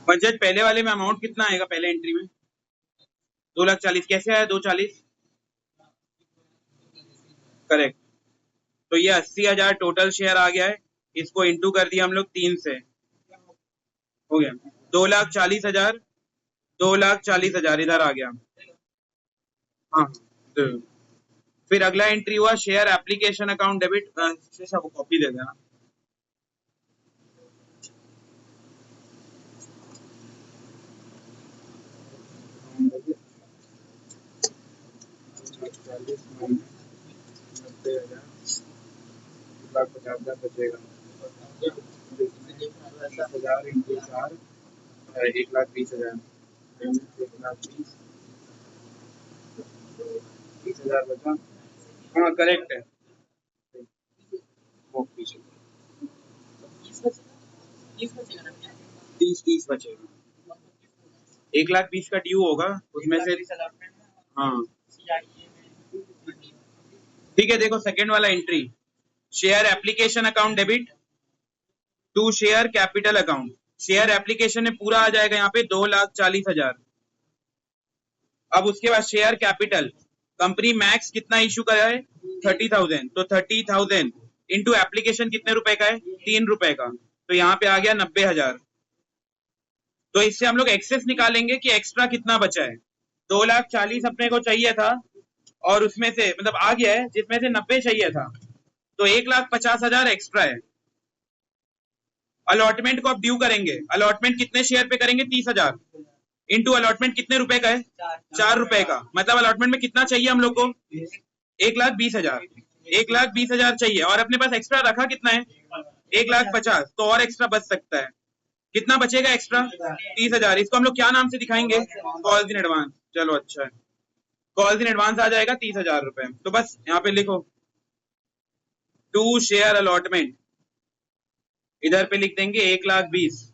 Budget पहले वाले में अमाउंट कितना आएगा पहले एंट्री में? 2,40,000 कैसे आया 2,40,000? करेक्ट। तो ये 80,000 टोटल शेयर आ गया है, इसको इंटू कर दिया हम लोग 3 से, हो गया 2,40,000। 2,40,000 इधर आ गया। हाँ तो फिर अगला एंट्री हुआ शेयर एप्लीकेशन अकाउंट डेबिट। को कॉपी दे देना। बचेगा 10,000 इंटू 4, 1,20,000। 1,20,000 बचा। हाँ करेक्ट है। वो पीछे 30 बचेगा। 1,20,000 का ड्यू होगा उसमें से। हाँ ठीक है, देखो सेकंड वाला entry, share application account debit to share capital account. Share application में पूरा आ जाएगा यहाँ पे 2,40,000। अब उसके बाद शेयर कैपिटल, कंपनी मैक्स कितना इशू करा है 30,000, तो 30,000 इंटू एप्लीकेशन कितने रुपए का है 3 रुपए का, तो यहाँ पे आ गया 90,000। तो इससे हम लोग एक्सेस निकालेंगे कि एक्स्ट्रा कितना बचा है। 2,40,000 अपने को चाहिए था और उसमें से मतलब आ गया है, जिसमें से 90 चाहिए था, तो 1,50,000 एक्स्ट्रा है। अलॉटमेंट को अब ड्यू करेंगे। अलॉटमेंट कितने शेयर पे करेंगे 30,000 इंटू अलॉटमेंट कितने रुपए का है 4 रुपए का, मतलब अलॉटमेंट में कितना चाहिए हम लोग को 1,20,000। 1,20,000 चाहिए और अपने पास एक्स्ट्रा रखा कितना है 1,50,000, तो और एक्स्ट्रा बच सकता है। कितना बचेगा एक्स्ट्रा 30,000। इसको हम लोग क्या नाम से दिखाएंगे कॉल्स इन एडवांस। चलो अच्छा है, कॉल्स इन एडवांस आ जाएगा 30,000 रुपए। तो बस यहाँ पे लिखो टू शेयर अलॉटमेंट, इधर पे लिख देंगे 1,20,000।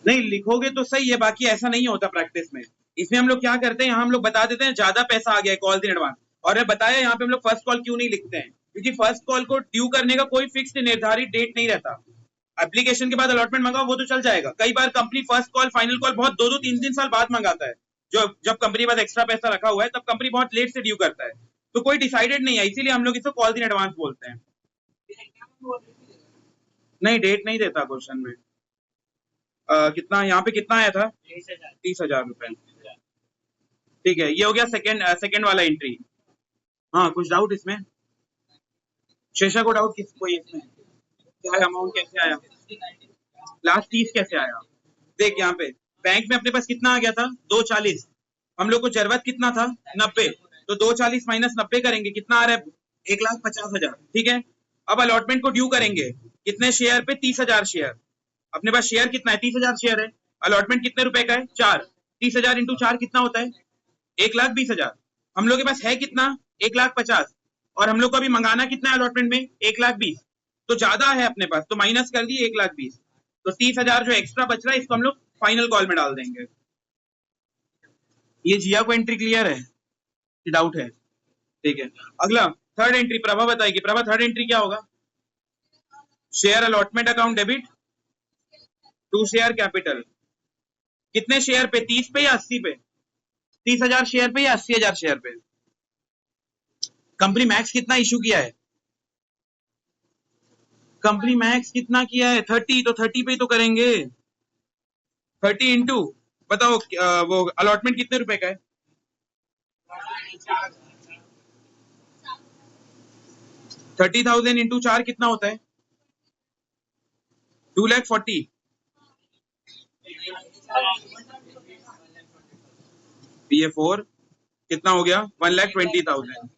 नहीं लिखोगे तो सही है, बाकी ऐसा नहीं होता प्रैक्टिस में। इसमें हम लोग क्या करते हैं, यहाँ हम लोग बता देते हैं ज्यादा पैसा आ गया है कॉल इन एडवांस, और मैं बताया यहाँ पे हम लोग फर्स्ट कॉल क्यों नहीं लिखते हैं, क्योंकि फर्स्ट कॉल को ड्यू करने का कोई फिक्स निर्धारित डेट नहीं रहता। एप्लीकेशन के बाद अलॉटमेंट मंगाओ वो तो चल जाएगा, कई बार company first call final call बहुत 2-2 3-3 साल बाद मंगाता है। जो जब कंपनी के पास एक्स्ट्रा पैसा रखा हुआ है तब कंपनी बहुत लेट से ड्यू करता है, तो कोई डिसाइडेड नहीं है, इसीलिए हम लोग इसको कॉल इन एडवांस बोलते हैं। नहीं डेट नहीं देता क्वेश्चन में। कितना यहाँ पे कितना आया था 30,000 रुपए। ठीक है, ये हो गया सेकंड वाला एंट्री। हाँ कुछ डाउट इसमें? शेषा को डाउट किस कोई इसमें क्या अमाउंट कैसे आया, लास्ट 30 कैसे आया? देख यहाँ पे बैंक में अपने पास कितना आ गया था 2,40,000, हम लोग को जरूरत कितना था 90, तो 2,40,000 माइनस 90 करेंगे, कितना आ रहा है 1,50,000। ठीक है, अब अलॉटमेंट को ड्यू करेंगे कितने शेयर पे 30,000 शेयर। अपने पास शेयर कितना है 30,000 शेयर है, अलॉटमेंट कितने रुपए का है 4, 30,000 इंटू 4 कितना होता है 1,20,000। हम लोग के पास है कितना 1,50,000, और हम लोग को अभी मंगाना कितना है अलॉटमेंट में 1,20,000, तो ज्यादा है अपने पास, तो माइनस कर दिए 1,20,000, तो 30,000 जो एक्स्ट्रा बच रहा है इसको हम लोग फाइनल कॉल में डाल देंगे। ये जिया को एंट्री क्लियर है कि डाउट है? ठीक है, अगला थर्ड एंट्री प्रभा बताएगी। प्रभा थर्ड एंट्री क्या होगा? Share allotment account debit to share capital. कितने शेयर पे 30 पे या 80 पे? 30,000 शेयर पे या 80,000 शेयर पे? कंपनी मैक्स कितना इशू किया है? कंपनी मैक्स कितना किया है 30, तो 30 पे ही तो करेंगे। 30 इंटू बताओ वो अलॉटमेंट कितने रुपए का है? 30,000 इंटू 4 कितना होता है 2,40,000। ये 4 कितना हो गया 1,20,000।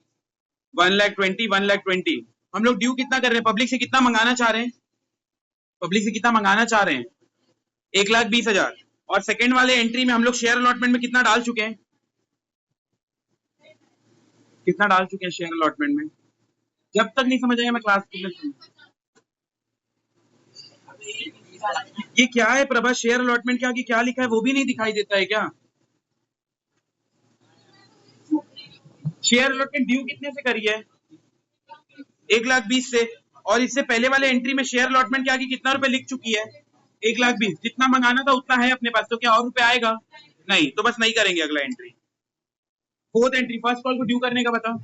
1,20,000 1,20,000। हम लोग ड्यू कितना कर रहे हैं, पब्लिक से कितना मंगाना चाह रहे हैं, पब्लिक से कितना मंगाना चाह रहे हैं 1,20,000। और सेकंड वाले एंट्री में हम लोग शेयर अलॉटमेंट में कितना डाल चुके हैं, कितना डाल चुके हैं शेयर अलॉटमेंट में? जब तक नहीं समझ आएगा मैं क्लास ये क्या है प्रभा, शेयर अलॉटमेंट के आगे क्या लिखा है वो भी नहीं दिखाई देता है क्या? शेयर अलॉटमेंट ड्यू कितने से करी है 1,20,000 से, और इससे पहले वाले एंट्री में शेयर अलॉटमेंट के आगे कितना रुपए लिख चुकी है? 1,20,000। जितना मंगाना था उतना है अपने पास, तो क्या और रुपए आएगा? नहीं, तो बस नहीं करेंगे अगला entry. Fourth entry, first call को ड्यू करने का बताओ।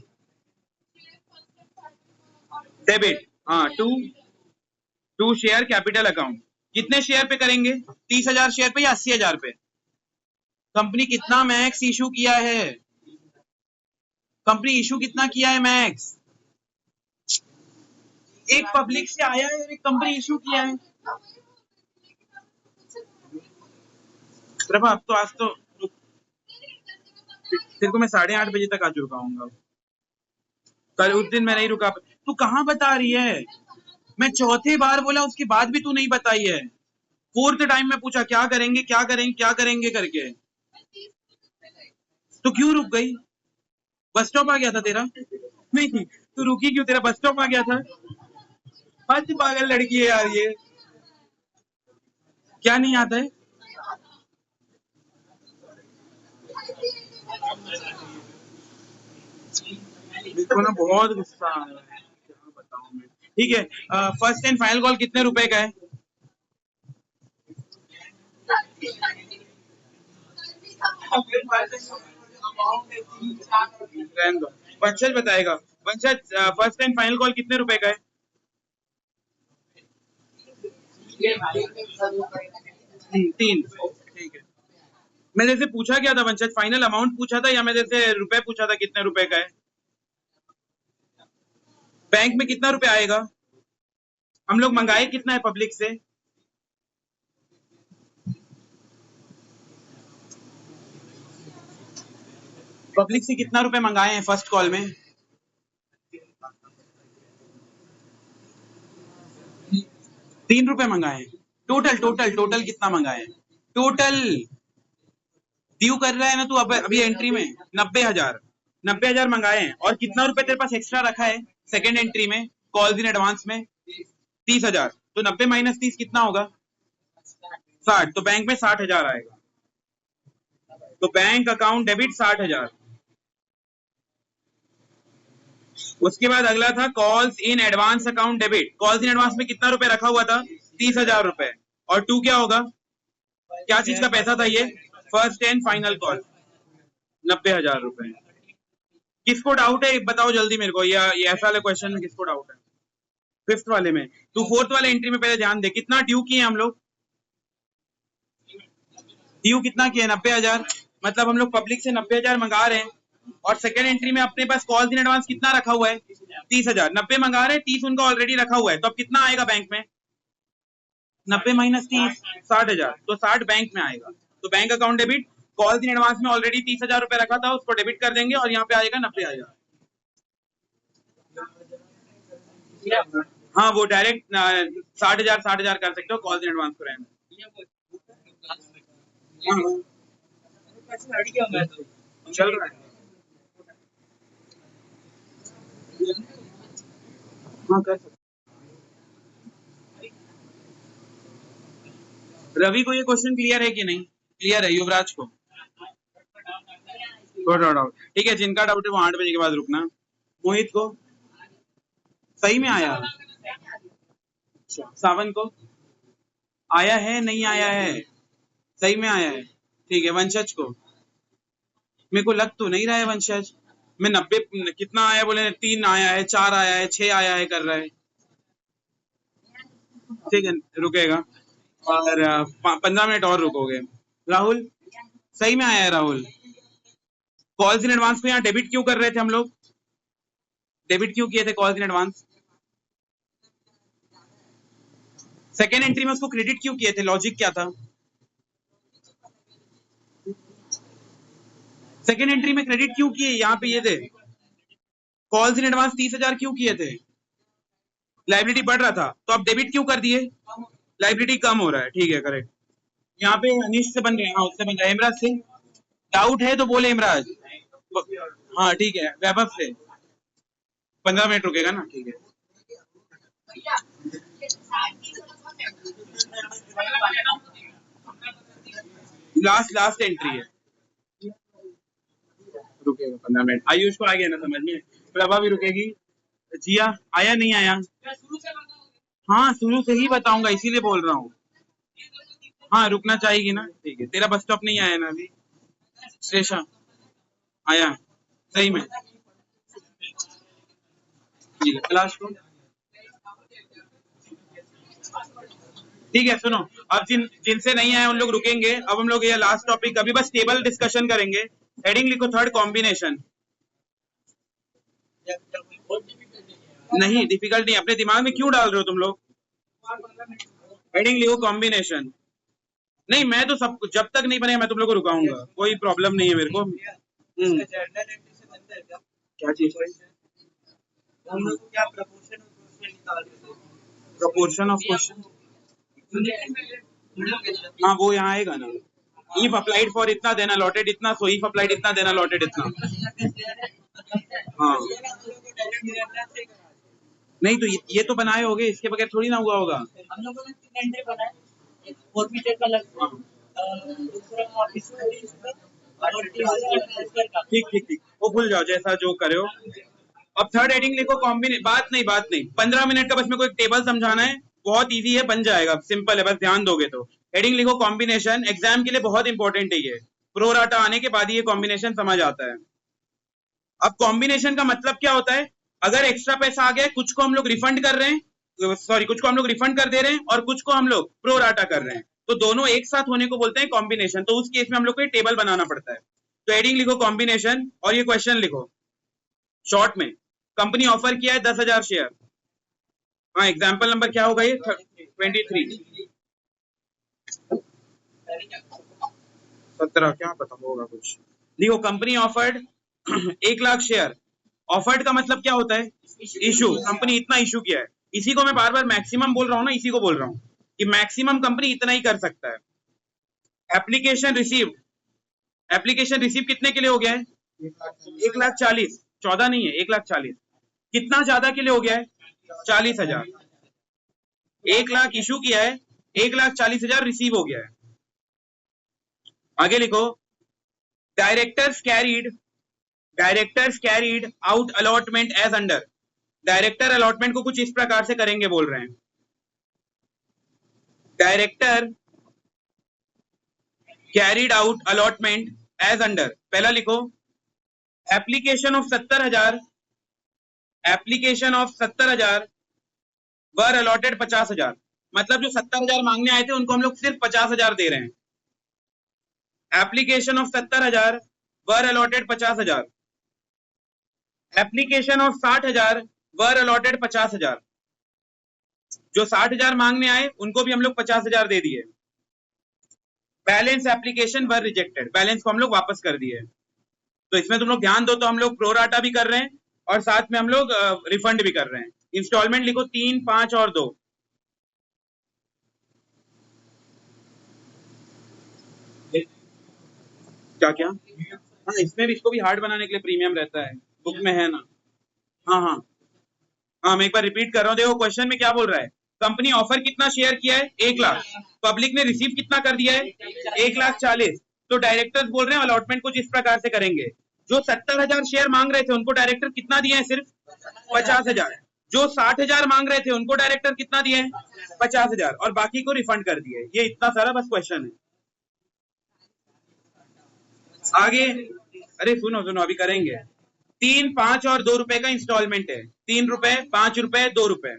डेबिट, हाँ, टू शेयर कैपिटल अकाउंट। कितने शेयर पे करेंगे? 30,000 शेयर पे या 80,000 पे? कंपनी कितना मैक्स इशू किया है? कंपनी इशू कितना किया है मैक्स? एक पब्लिक से आया है और एक कंपनी इशू किया है। प्रभा, अब तो आज तो तेरे को मैं 8:30 बजे तक आज रुकाऊंगा। कल उस दिन मैं नहीं रुका। तू कहाँ बता रही है? मैं चौथे बार बोला, उसके बाद भी तू नहीं बताई है। फोर्थ टाइम में पूछा क्या करेंगे क्या करेंगे क्या करेंगे करके, तो क्यों रुक गई? बस स्टॉप आ गया था तेरा? नहीं, तू रुकी क्यों? तेरा बस स्टॉप आ गया था? हद पागल लड़की है यार ये। क्या नहीं आता है? देखो ना, बहुत गुस्सा आ रहा है, क्या बताऊं मैं। ठीक है, फर्स्ट एंड फाइनल कॉल कितने रुपए का है? वंशज बताएगा। वंशज, फर्स्ट एंड फाइनल कॉल कितने रुपए का है? 3। ठीक है, मैं जैसे पूछा क्या था वंशज? फाइनल अमाउंट पूछा था या मैं जैसे रुपए पूछा था कितने रुपए का है? बैंक में कितना रुपए आएगा? हम लोग मंगाए कितना है पब्लिक से? पब्लिक से कितना रुपए मंगाए हैं फर्स्ट कॉल में? 3 रुपए मंगाए हैं। टोटल टोटल टोटल कितना मंगाए हैं? टोटल ड्यू कर रहा है ना तू? अब अभी एंट्री में 90,000, 90,000 मंगाए हैं। और कितना रुपए तेरे पास एक्स्ट्रा रखा है सेकेंड एंट्री में कॉल्स इन एडवांस में? 30,000। तो 90 माइनस 30 कितना होगा? 60। तो बैंक में 60,000 आएगा। तो बैंक अकाउंट डेबिट 60,000। उसके बाद अगला था calls in advance account debit. Calls in advance में कितना रुपए रखा हुआ था? 30,000 रुपए। और टू क्या होगा? क्या चीज का पैसा था ये? फर्स्ट एंड फाइनल कॉल, 90,000 रुपए। किसको डाउट है बताओ जल्दी मेरे को, या ये ऐसा वाले क्वेश्चन में किसको डाउट है? फिफ्थ वाले में। तू फोर्थ वाले एंट्री में पहले ध्यान दे, कितना ड्यू किए हम लोग? ड्यू कितना किया? 90,000। मतलब हम लोग पब्लिक से 90,000 मंगा रहे हैं, और सेकेंड एंट्री में अपने पास कॉल्स इन एडवांस कितना रखा हुआ है? 30,000। 90 मंगा रहे हैं, 30 उनका ऑलरेडी रखा हुआ है, तो अब कितना आएगा बैंक में? 90 माइनस 30, 60,000। तो 60 बैंक में आएगा। तो bank account debit, calls in advance में ऑलरेडी 30,000 रुपए रखा था, उसको डेबिट कर देंगे और यहाँ पे आएगा 90,000। हाँ, वो डायरेक्ट 60,000 60,000 कर सकते हो कॉल्स इन एडवांस को रहने। चल रहा है। हाँ, कर सकते। रवि को ये क्वेश्चन क्लियर है कि नहीं? क्लियर है युवराज को? डाउट। ठीक है, जिनका डाउट है वो 8 बजे के बाद रुकना। मोहित को सही में आया? सावन को आया है नहीं आया है? सही में आया है। ठीक है, वंशज को? मेरे को लग तो नहीं रहा है वंशज। मैं 90 कितना आया बोले? 3 आया है, 4 आया है, 6 आया है कर रहा है। ठीक है, रुकेगा और 15 मिनट और रुकोगे। राहुल, सही में आया है राहुल? कॉल्स इन एडवांस को यहाँ डेबिट क्यों कर रहे थे हम लोग? डेबिट क्यों किए थे calls in advance? Second entry में उसको क्रेडिट क्यों किए थे? लॉजिक क्या था? सेकेंड एंट्री में क्रेडिट क्यों किए? यहाँ पे ये थे कॉल्स इन एडवांस 30,000 क्यों किए थे? लाइबिलिटी बढ़ रहा था, तो आप डेबिट क्यों कर दिए? लाइबिलिटी कम हो रहा है। ठीक है, करेक्ट। यहाँ पे अनिश से बन रहे हैं। हाँ, उससे बन रहा है। इमराज से डाउट है तो बोले इमराज। हाँ ठीक है, वैभव से 15 मिनट रुकेगा ना? ठीक है, लास्ट लास्ट एंट्री है, रुकेगा 15 मिनट। आयुष को आ गया ना समझ में? प्रभा भी रुकेगी। जिया आया नहीं आया? हाँ शुरू से ही बताऊंगा, इसीलिए बोल रहा हूँ। हाँ रुकना चाहिए ना, ठीक है। तेरा बस स्टॉप नहीं आया ना अभी? स्टेशन आया सही में? ठीक है क्लास को, ठीक है सुनो। अब जिनसे नहीं आया उन लोग रुकेंगे। अब हम लोग ये लास्ट टॉपिक अभी बस टेबल डिस्कशन करेंगे। हेडिंग लिखो थर्ड कॉम्बिनेशन। नहीं डिफिकल्ट नहीं, अपने दिमाग में क्यों डाल रहे हो तुम लोग? हेडिंग लिखो कॉम्बिनेशन। नहीं मैं तो सब जब तक नहीं बनेगा मैं तुम लोग को रुकाऊंगा, कोई प्रॉब्लम नहीं है मेरे को। क्या चीज है? प्रपोर्शन ऑफ क्वेश्चन, हाँ वो यहाँ आएगा ना। इफ अप्लाइड फॉर इतना देना अलॉटेड इतना, सो इफ अप्लाइड इतना देना अलॉटेड इतना। हाँ नहीं तो ये तो बनाए होगे, इसके बगैर थोड़ी ना हुआ होगा। हम लोगों ने 3 एंट्री बनाए, एक फॉर्मेटेड का अलग, दूसरा ठीक ठीक ठीक, वो भूल जाओ जैसा जो करे हो। अब थर्ड हेडिंग लिखो कॉम्बिने, बात नहीं 15 मिनट का बस मेरे को एक टेबल समझाना है, बहुत इजी है, बन जाएगा, सिंपल है, बस ध्यान दोगे तो। हेडिंग लिखो कॉम्बिनेशन, एग्जाम के लिए बहुत इंपॉर्टेंट है ये, प्रो राटा आने के बाद ये कॉम्बिनेशन समझ आता है। अब कॉम्बिनेशन का मतलब क्या होता है? अगर एक्स्ट्रा पैसा आ गया, कुछ को हम लोग रिफंड कर रहे हैं, सॉरी कुछ को हम लोग रिफंड कर दे रहे हैं और कुछ को हम लोग प्रो राटा कर रहे हैं, तो दोनों एक साथ होने को बोलते हैं कॉम्बिनेशन। तो उस केस में हम लोग को टेबल बनाना पड़ता है। तो हेडिंग लिखो कॉम्बिनेशन और ये क्वेश्चन लिखो शॉर्ट में। कंपनी ऑफर किया है 10,000 शेयर। हाँ एग्जाम्पल नंबर क्या होगा ये? 23 17 क्या पता होगा कुछ। देखो कंपनी ऑफर्ड 1,00,000 शेयर। ऑफर्ड का मतलब क्या होता है? इशू। कंपनी इतना इशू किया है, इसी को मैं बार बार मैक्सिमम बोल रहा हूँ ना, इसी को बोल रहा हूँ कि मैक्सिमम कंपनी इतना ही कर सकता है। एप्लीकेशन रिसीव, एप्लीकेशन रिसीव कितने के लिए हो गया है? 1,40,000, 14 नहीं है 1,40,000। कितना ज्यादा के लिए हो गया है? 40,000। 1,00,000 इशू किया है, 1,40,000 रिसीव हो गया है। आगे लिखो directors carried out allotment as under. Director allotment को कुछ इस प्रकार से करेंगे बोल रहे हैं। Director carried out allotment as under, पहला लिखो application of 70,000, application of 70,000 were allotted 50,000। मतलब जो 70,000 मांगने आए थे उनको हम लोग सिर्फ 50,000 दे रहे हैं। Application of 70,000 were allotted 50,000। Application of 60,000 were allotted 50,000। जो 60,000 मांगने आए उनको भी हम लोग 50,000 दे दिए। बैलेंस एप्लीकेशन वर रिजेक्टेड, बैलेंस को हम लोग वापस कर दिए। तो इसमें तुम लोग ध्यान दो, तो हम लोग प्रोराटा भी कर रहे हैं और साथ में हम लोग रिफंड भी कर रहे हैं। इंस्टॉलमेंट लिखो 3, 5 और 2। क्या क्या? हाँ इसमें भी, इसको भी हार्ड बनाने के लिए प्रीमियम रहता है, बुक में है ना। हाँ हाँ हाँ मैं एक बार रिपीट कर रहा हूँ, देखो क्वेश्चन में क्या बोल रहा है। कंपनी ऑफर कितना शेयर किया है? 1,00,000। पब्लिक ने रिसीव कितना कर दिया है? 1,40,000। तो डायरेक्टर्स बोल रहे हैं अलॉटमेंट कुछ इस प्रकार से करेंगे। जो 70,000 शेयर मांग रहे थे उनको डायरेक्टर कितना दिए हैं? सिर्फ 50,000। जो 60,000 मांग रहे थे उनको डायरेक्टर कितना दिए हैं? 50,000, और बाकी को रिफंड कर दिए। ये इतना सारा बस क्वेश्चन है। आगे अरे सुनो सुनो अभी करेंगे। 3, 5 और 2 रुपए का इंस्टॉलमेंट है। 3 रुपए, 5 रुपए, 2 रुपए।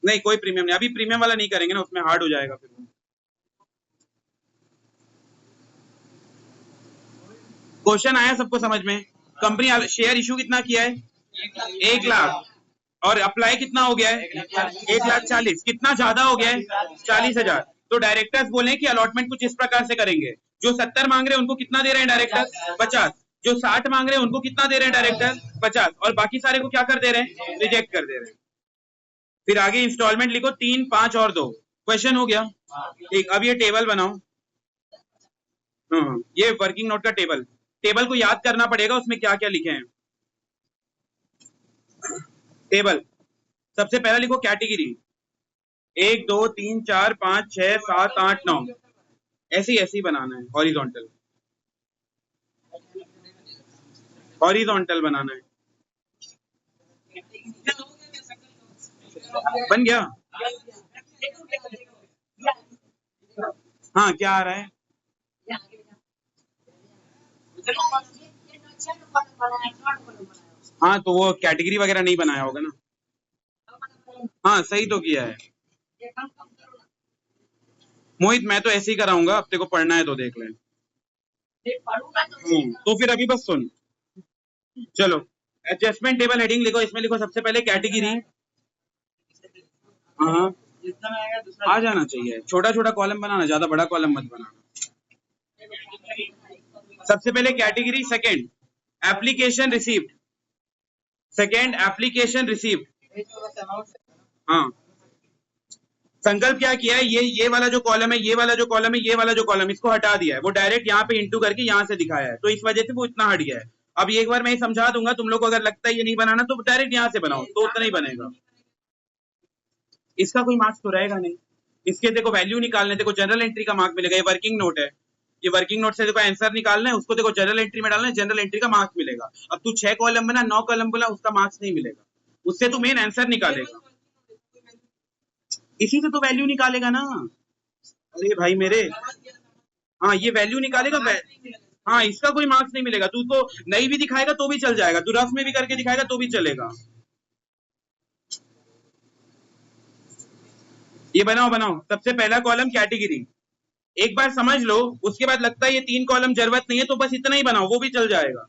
नहीं कोई प्रीमियम नहीं, अभी प्रीमियम वाला नहीं करेंगे ना, उसमें हार्ड हो जाएगा फिर। क्वेश्चन आया सबको समझ में? कंपनी शेयर इशू कितना किया है? 1,00,000। और अप्लाई कितना हो गया है? 1,40,000। कितना ज्यादा हो गया है? 40,000। तो डायरेक्टर्स बोले कि अलॉटमेंट कुछ इस प्रकार से करेंगे। जो 70 मांग रहे हैं उनको कितना दे रहे हैं डायरेक्टर? 50। जो 60 मांग रहे हैं उनको कितना दे रहे हैं डायरेक्टर? 50। और बाकी सारे को क्या कर दे रहे हैं? रिजेक्ट कर दे रहे हैं। फिर आगे इंस्टॉलमेंट लिखो 3, 5 और 2। क्वेश्चन हो गया? ठीक, अब ये टेबल बनाओ। ये वर्किंग नोट का टेबल, टेबल को याद करना पड़ेगा उसमें क्या क्या लिखे हैं। टेबल सबसे पहला लिखो कैटेगरी, 1, 2, 3, 4, 5, 6, 7, 8, 9। ऐसे ही बनाना है, हॉरिजॉन्टल, हॉरिजॉन्टल बनाना है। बन गया। हाँ क्या आ रहा है? हाँ तो वो कैटेगरी वगैरह नहीं बनाया होगा ना। हाँ सही तो किया है मोहित, मैं तो ऐसे ही कराऊंगा, अब तेरे को पढ़ना है तो देख ले। तो फिर अभी बस सुन, चलो एडजस्टमेंट टेबल हेडिंग लिखो, इसमें लिखो सबसे पहले कैटेगरी। हाँ आ जाना चाहिए, छोटा छोटा कॉलम बनाना, ज्यादा बड़ा कॉलम मत बनाना। सबसे पहले category, second application received, second application received. हाँ संकल्प क्या किया है, ये वाला जो कॉलम है, ये वाला जो कॉलम है, ये वाला जो कॉलम, इसको हटा दिया है, वो डायरेक्ट यहाँ पे इंटू करके यहाँ से दिखाया है, तो इस वजह से वो इतना हट गया है। अब एक बार मैं समझा दूंगा, तुम लोग को अगर लगता है ये नहीं बनाना तो डायरेक्ट यहाँ से बनाओ, तो उतना ही बनेगा। इसका कोई मार्क्स तो रहेगा नहीं, इसके देखो वैल्यू निकालने, देखो जनरल एंट्री का मार्क मिलेगा, ये वर्किंग नोट है, ये वर्किंग नोट से देखो आंसर निकालना है, उसको देखो जनरल एंट्री में डालना है, जनरल एंट्री का मार्क्स मिलेगा। अब तू 6 कॉलम बना, 9 कॉलम बोला, उसका मार्क्स नहीं मिलेगा, उससे तू मेन आंसर निकालेगा, इसी से तो वैल्यू निकालेगा ना। अरे भाई मेरे, हाँ ये वैल्यू निकालेगा। हाँ इसका कोई मार्क्स नहीं मिलेगा, तू तो नहीं भी दिखाएगा तो भी चल जाएगा, तू रफ में भी करके दिखाएगा तो भी चलेगा। ये बनाओ बनाओ, सबसे पहला कॉलम कैटेगरी, एक बार समझ लो, उसके बाद लगता है ये 3 कॉलम जरूरत नहीं है तो बस इतना ही बनाओ, वो भी चल जाएगा।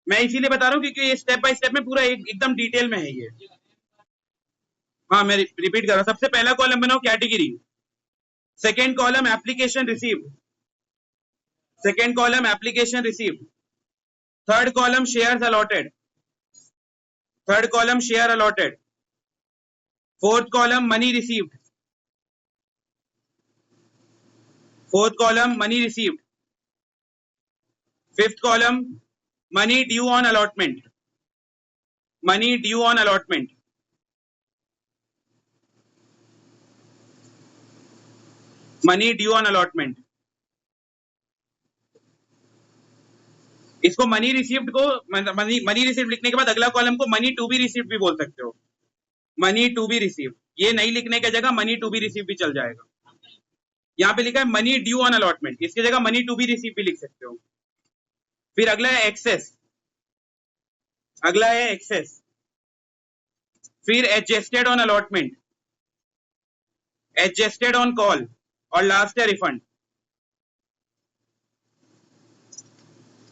मैं इसीलिए बता रहा हूँ क्योंकि ये स्टेप बाय स्टेप में पूरा एकदम डिटेल में है ये। हाँ मैं रिपीट कर रहा हूँ, सबसे पहला कॉलम बनाओ category, second column application received, second column application received, third column shares allotted, third column share allotted, fourth column money received, fourth column money received, fifth column money due on allotment, money due on allotment, money due on allotment. इसको money received को, money received लिखने के बाद अगला column को money to be received भी बोल सकते हो, मनी टू बी रिसीव्ड, ये नहीं लिखने की जगह मनी टू बी रिसीव्ड भी चल जाएगा। यहाँ पे लिखा है मनी ड्यू ऑन अलॉटमेंट, इसकी जगह मनी टू बी रिसीव्ड भी लिख सकते हो। फिर अगला है एक्सेस, अगला है एक्सेस, फिर adjusted on allotment, adjusted on call, और लास्ट है रिफंड।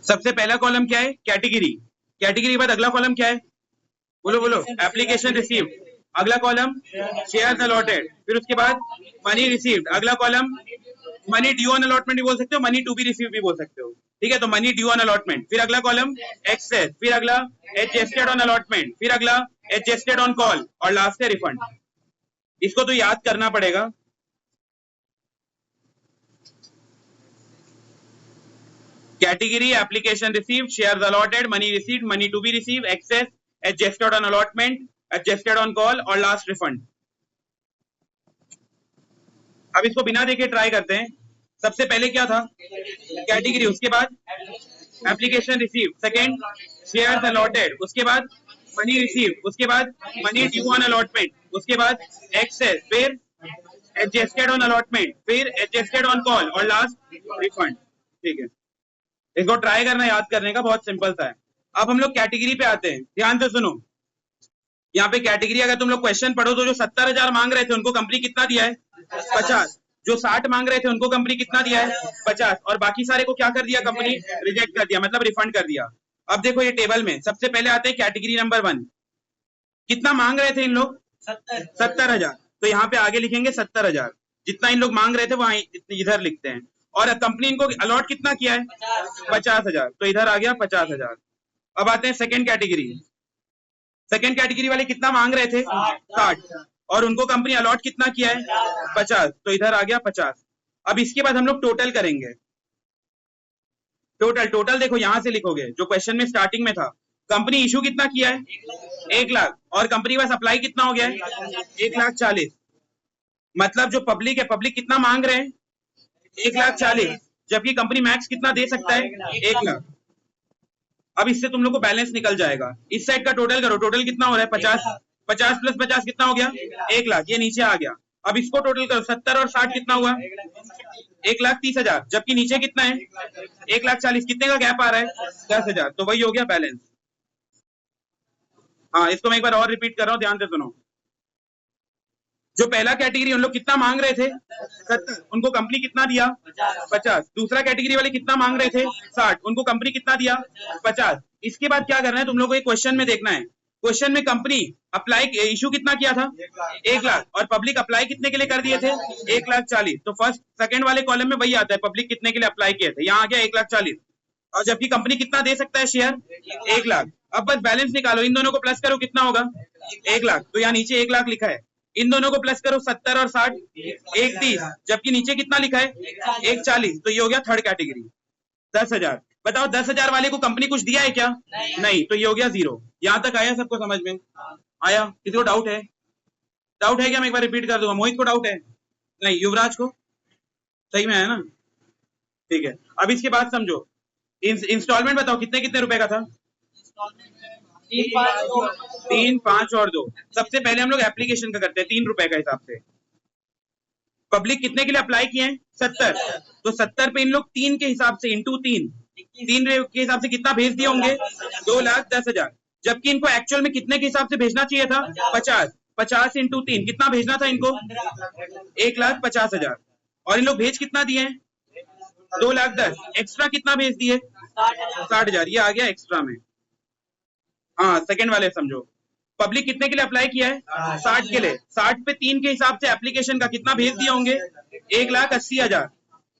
सबसे पहला कॉलम क्या है, कैटेगरी, कैटेगरी के बाद अगला कॉलम क्या है, बोलो बोलो, एप्लीकेशन रिसीव्ड, अगला कॉलम शेयर्स अलॉटेड, फिर उसके बाद मनी रिसीव्ड, अगला column money due on allotment भी बोल सकते हो, मनी टू बी रिसीव्ड भी बोल सकते हो, ठीक है। तो मनी ड्यू ऑन अलॉटमेंट, फिर अगला कॉलम एक्सेस, फिर अगला एडजस्टेड ऑन अलॉटमेंट, फिर अगला एडजस्टेड ऑन कॉल, और लास्ट है रिफंड। इसको तो याद करना पड़ेगा। Category, application received, shares allotted, money received, money to be received, excess, adjusted on allotment, adjusted on call, और लास्ट रिफंड। अब इसको बिना देखे ट्राई करते हैं। सबसे पहले क्या था, कैटेगरी, उसके बाद application received, second shares allotted, उसके बाद मनी रिसीव्ड, उसके बाद मनी ड्यू ऑन अलॉटमेंट, उसके बाद एक्सेस, फिर एडजस्टेड ऑन अलॉटमेंट, फिर एडजस्टेड ऑन कॉल, और लास्ट रिफंड। ठीक है, इसको ट्राई करना याद करने का, बहुत सिंपल सा है। अब हम लोग कैटेगरी पे आते हैं, ध्यान से सुनो। यहाँ पे कैटेगरी अगर तुम लोग क्वेश्चन पढ़ो तो जो 70,000 मांग रहे थे उनको कंपनी कितना दिया है, 50, जो 60 मांग रहे थे उनको कंपनी कितना दिया है, 50, और बाकी सारे को क्या कर दिया कंपनी, रिजेक्ट कर दिया, मतलब रिफंड कर दिया। अब देखो ये टेबल में सबसे पहले आते हैं कैटेगरी नंबर 1, कितना मांग रहे थे इन लोग, 70,000, तो यहाँ पे आगे लिखेंगे 70,000, जितना इन लोग मांग रहे थे वहां इधर लिखते हैं, और कंपनी इनको अलॉट कितना किया है, 50,000, तो इधर आ गया 50,000। अब आते हैं सेकंड कैटेगरी, सेकंड कैटेगरी वाले कितना मांग रहे थे, 60, और उनको कंपनी अलॉट कितना किया है, 50, तो इधर आ गया 50। अब इसके बाद हम लोग टोटल करेंगे, टोटल, टोटल देखो यहां से लिखोगे जो क्वेश्चन में स्टार्टिंग में था, कंपनी इशू कितना किया है, 1 लाख, और कंपनी का सप्लाई कितना हो गया है, 1,40,000, मतलब जो पब्लिक है, पब्लिक कितना मांग रहे हैं, 1,40,000, जबकि कंपनी मैक्स कितना दे सकता है, 1 लाख। अब इससे तुम लोग को बैलेंस निकल जाएगा। इस साइड का टोटल करो, टोटल कितना हो रहा है 50, 50 प्लस 50 कितना हो गया 1 लाख, ये नीचे आ गया। अब इसको टोटल करो 70 और 60 कितना हुआ 1,30,000, जबकि नीचे कितना है 1,40,000, कितने का गैप आ रहा है 10,000, तो वही हो गया बैलेंस। हाँ इसको मैं एक बार और रिपीट कर रहा हूँ, ध्यान से सुनो। जो पहला कैटेगरी उन लोग कितना मांग रहे थे 70, उनको कंपनी कितना दिया 50। दूसरा कैटेगरी वाले कितना मांग रहे थे 60, उनको कंपनी कितना दिया 50। इसके बाद क्या करना है तुम लोग को, एक क्वेश्चन में देखना है। क्वेश्चन में कंपनी अप्लाई इशू कितना किया था 1 लाख, और पब्लिक अप्लाई कितने के लिए कर दिए थे 1,40,000। तो फर्स्ट सेकंड वाले कॉलम में वही आता है, पब्लिक कितने के लिए अप्लाई किए थे, यहाँ आ गया 1,40,000, और जबकि कंपनी कितना दे सकता है शेयर 1 लाख। अब बस बैलेंस निकालो, इन दोनों को प्लस करो कितना होगा 1 लाख, तो यहाँ नीचे 1 लाख लिखा है। इन दोनों को प्लस करो 70 और 60 1,30,000, जबकि नीचे कितना लिखा है 1,40,000, तो ये हो गया थर्ड कैटेगरी 10,000। बताओ 10,000 वाले को कंपनी कुछ दिया है क्या नहीं, तो ये हो गया 0। यहां तक आया सबको समझ में आया? किसी को डाउट है? डाउट है क्या? मैं एक बार रिपीट कर दूंगा। मोहित को डाउट है? नहीं। युवराज को सही में है ना? ठीक है। अब इसके बाद समझो, इंस्टॉलमेंट बताओ कितने कितने रुपए का था 3, 5 और 2। सबसे पहले हम लोग एप्लीकेशन का करते हैं 3 रुपए का हिसाब से। पब्लिक कितने के लिए अप्लाई किए हैं 70, तो 70 पे इन लोग 3 के हिसाब से इंटू 3 के हिसाब से कितना भेज दिए होंगे 2,10,000, जबकि इनको एक्चुअल में कितने के हिसाब से भेजना चाहिए था 50। 50 इंटू 3 कितना भेजना था इनको 1,50,000, और इन लोग भेज कितना दिए हैं 2,10,000। एक्स्ट्रा कितना भेज दिए 60,000, ये आ गया एक्स्ट्रा में। हाँ सेकंड वाले समझो, पब्लिक कितने के लिए अप्लाई किया है 60 के लिए, 60 पे 3 के हिसाब से एप्लीकेशन का कितना भेज दिए होंगे 1,80,000,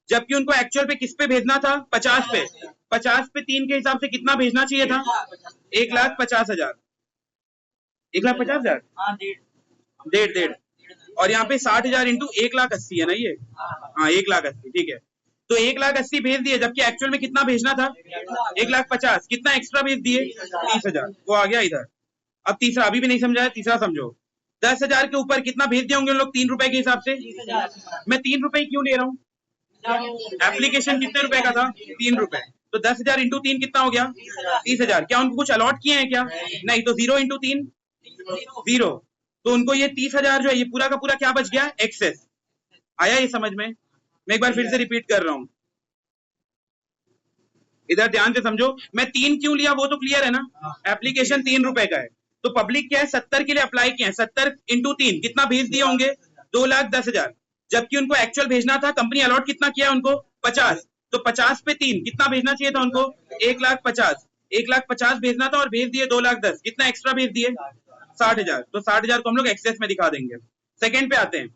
जबकि उनको एक्चुअल पे किस पे भेजना था 50 पे। 50 पे 3 के हिसाब से कितना भेजना चाहिए था 1,50,000। 1,50,000 डेढ़, और यहाँ पे 60,000 इंटू 1,80,000 है ना ये। हाँ 1,80,000 ठीक है। तो 1,80,000 भेज दिए, जबकि एक्चुअल में कितना भेजना था 1,50,000, कितना एक्स्ट्रा भेज दिए 30,000, वो आ गया इधर। अब तीसरा अभी भी नहीं समझाया, तीसरा समझो। 10,000 के ऊपर कितना भेज दिए होंगे लोग 3 रुपए के हिसाब से। मैं 3 रुपए क्यों ले रहा हूँ, एप्लीकेशन कितने रुपए का था 3 रुपए, तो 10,000 इंटू 3 कितना हो गया 30,000। क्या उनको कुछ अलॉट किए हैं क्या नहीं, तो 0 इंटू 3 0, तो उनको ये 30,000 जो है ये पूरा का पूरा क्या बच गया एक्सेस। आया ये समझ में? मैं एक बार फिर से रिपीट कर रहा हूं, इधर ध्यान से समझो। मैं 3 क्यों लिया वो तो क्लियर है ना, एप्लीकेशन 3 रुपए का है, तो पब्लिक क्या है 70 के लिए अप्लाई किया है, 70 इंटू 3 कितना भेज दिए होंगे 2,10,000, जबकि उनको एक्चुअल भेजना था, कंपनी अलॉट कितना किया उनको 50, तो 50 पे 3 कितना भेजना चाहिए था उनको 1,50,000, 1,50,000 भेजना था और भेज दिए 2,10,000, कितना एक्स्ट्रा भेज दिए 60,000, तो 60,000 को हम लोग एक्सेस में दिखा देंगे। सेकंड पे आते हैं,